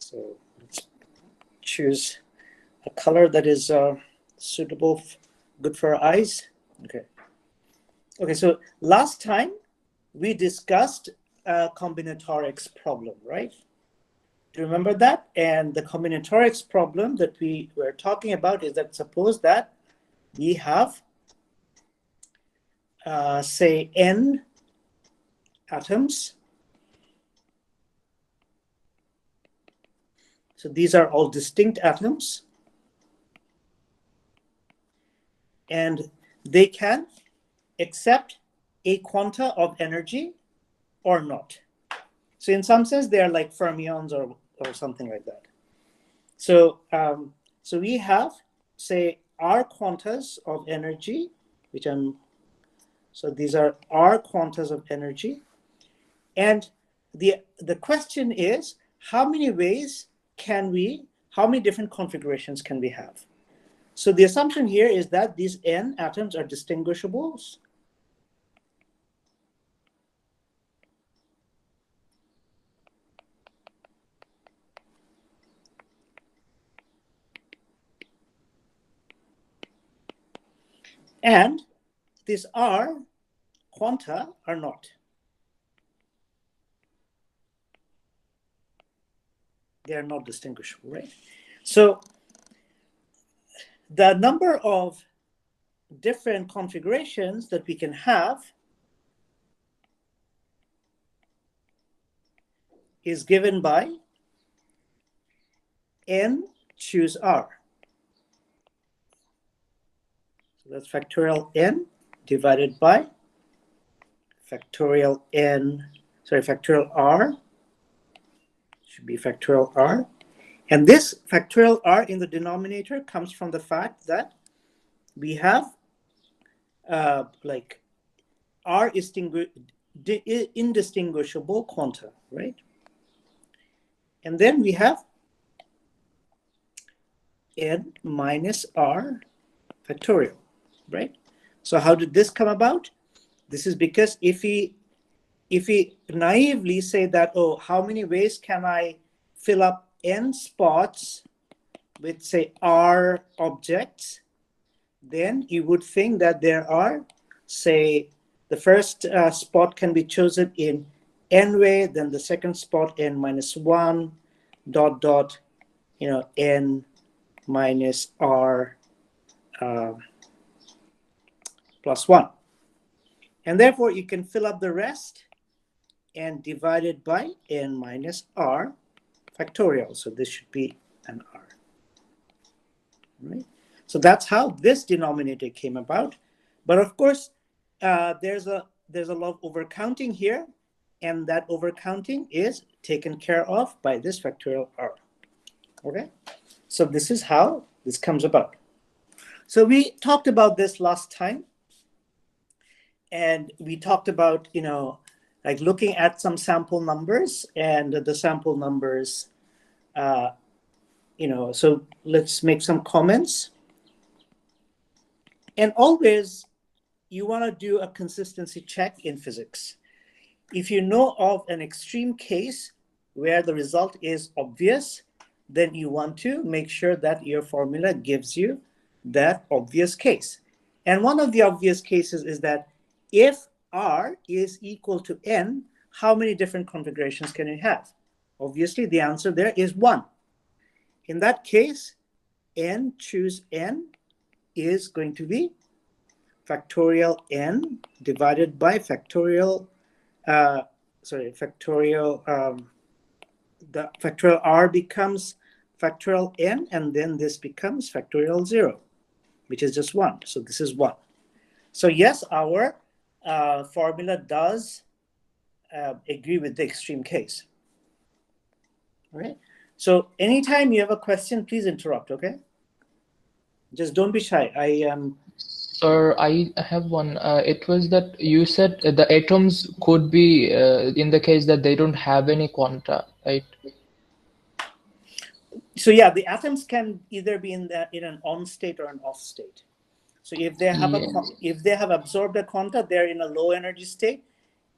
So let's choose a color that is suitable, good for our eyes. Okay. Okay, so last time we discussed a combinatorics problem, right? Do you remember that? And the combinatorics problem that we were talking about is that suppose that we have, say, n atoms. So these are all distinct atoms. And they can accept a quanta of energy or not. So in some sense, they are like fermions or something like that. So, so we have, say, R quantas of energy, which so these are R quantas of energy. And the question is, how many ways can we, how many different configurations can we have? So the assumption here is that these n atoms are distinguishables. And these R quanta are not. They are not distinguishable, right? So the number of different configurations that we can have is given by n choose R. So that's factorial n divided by factorial n, sorry, factorial R, should be factorial R. And this factorial R in the denominator comes from the fact that we have like R is indistinguishable quanta, right? And then we have n minus R factorial, right? So how did this come about? This is because if we naively say that, oh, how many ways can I fill up n spots with, say, R objects, then you would think that there are, say, the first spot can be chosen in n way, then the second spot n minus 1, dot, dot, n minus R plus 1. And therefore, you can fill up the rest and divide it by n minus R factorial. So this should be an R. Right? So that's how this denominator came about. But of course, there's a lot of overcounting here, and that overcounting is taken care of by this factorial R. Okay, so this is how this comes about. So we talked about this last time, and we talked about like looking at some sample numbers, and the sample numbers, so let's make some comments. And always, you want to do a consistency check in physics. If you know of an extreme case where the result is obvious, then you want to make sure that your formula gives you that obvious case. And one of the obvious cases is that if R is equal to n, how many different configurations can you have? Obviously, the answer there is 1. In that case, n choose n is going to be factorial n divided by factorial, the factorial R becomes factorial n, and then this becomes factorial 0, which is just 1. So this is 1. So yes, our formula does agree with the extreme case. All right. So anytime you have a question, please interrupt, okay? Just don't be shy. Sir, I have one. It was that you said the atoms could be in the case that they don't have any quanta, right? So yeah, the atoms can either be in an on state or an off state. So if they have if they have absorbed a quanta, they're in a low energy state.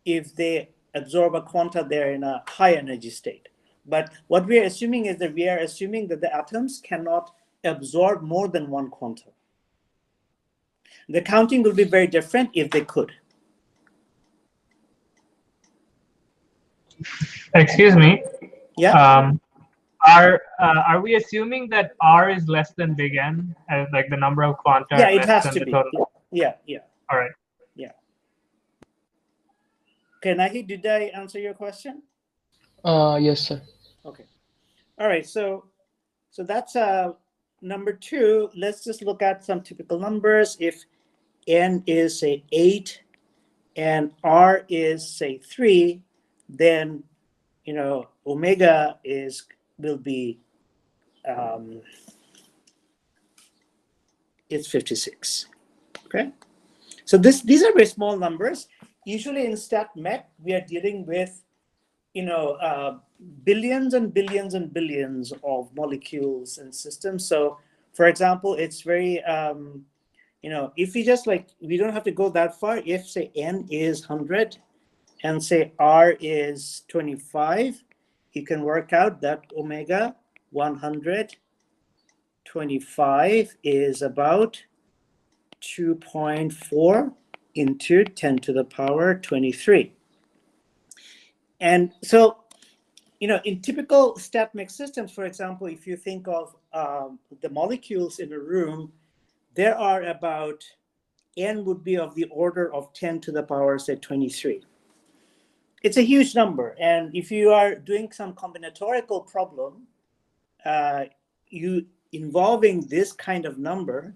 If they absorb a quanta, they're in a high energy state. But what we are assuming is that we are assuming that the atoms cannot absorb more than one quantum. The counting will be very different if they could. Excuse me. Yeah. Are we assuming that R is less than big N, like the number of quanta Yeah, it less has than to the be. total? Yeah. All right. Yeah. Okay, Nahi, did I answer your question? Yes, sir. Okay. All right. So that's number 2. Let's just look at some typical numbers. If N is say 8 and R is say 3, then omega will be it's 56. Okay. So these are very small numbers. Usually in stat mech, we are dealing with billions and billions and billions of molecules and systems. So for example, it's very if we just we don't have to go that far. If say N is 100 and say R is 25, you can work out that omega 125 is about 2.4 into 10 to the power 23. And so, in typical stat mech systems, for example, if you think of the molecules in a room, there are about N would be of the order of 10 to the power, say, 23. It's a huge number. And if you are doing some combinatorical problem, you involving this kind of number,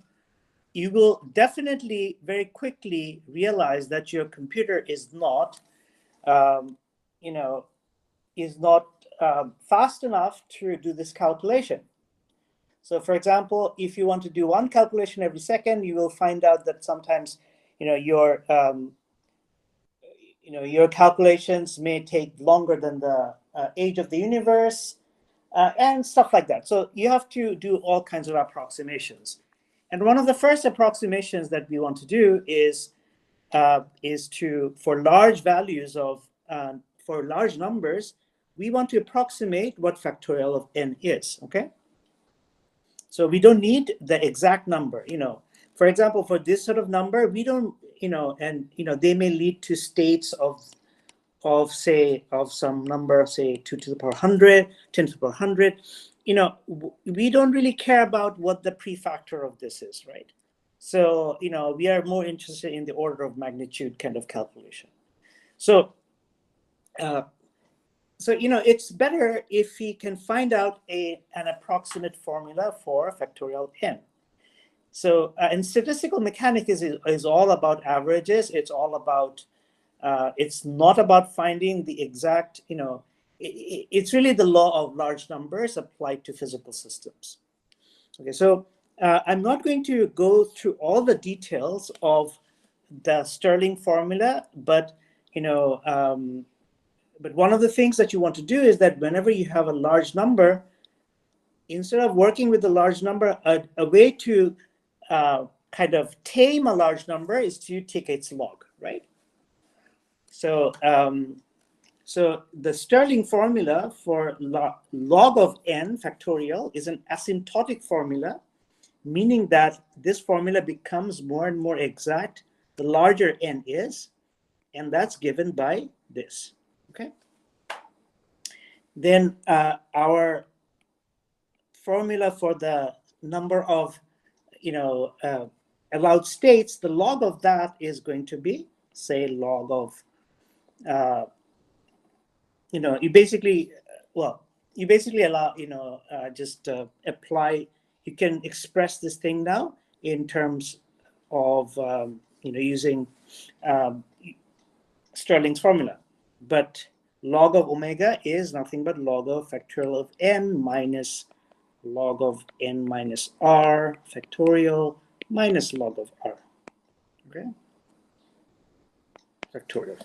you will definitely very quickly realize that your computer is not, fast enough to do this calculation. So, for example, if you want to do one calculation every second, you will find out that sometimes, your calculations may take longer than the age of the universe, and stuff like that. So you have to do all kinds of approximations. And one of the first approximations that we want to do is for large values for large numbers, we want to approximate what factorial of N is, okay? So we don't need the exact number, For example, for this sort of number, we don't, they may lead to states of some number, say 2 to the power 100, 10 to the power 100. We don't really care about what the prefactor of this is, right? So, we are more interested in the order of magnitude kind of calculation. So, it's better if we can find out an approximate formula for factorial N. So, and statistical mechanics is all about averages. It's all about, it's not about finding the exact, it's really the law of large numbers applied to physical systems. Okay, so I'm not going to go through all the details of the Stirling formula, but but one of the things that you want to do is that whenever you have a large number, instead of working with a large number, a way to kind of tame a large number is to take its log, right? So, so the Stirling formula for log of n factorial is an asymptotic formula, meaning that this formula becomes more and more exact the larger n is, and that's given by this. Okay. Then our formula for the number of allowed states, the log of that is going to be, say, log of you basically allow just apply. You can express this thing now in terms of using Stirling's formula, but log of omega is nothing but log of factorial of n minus log of n minus r factorial minus log of r. Okay, factorial.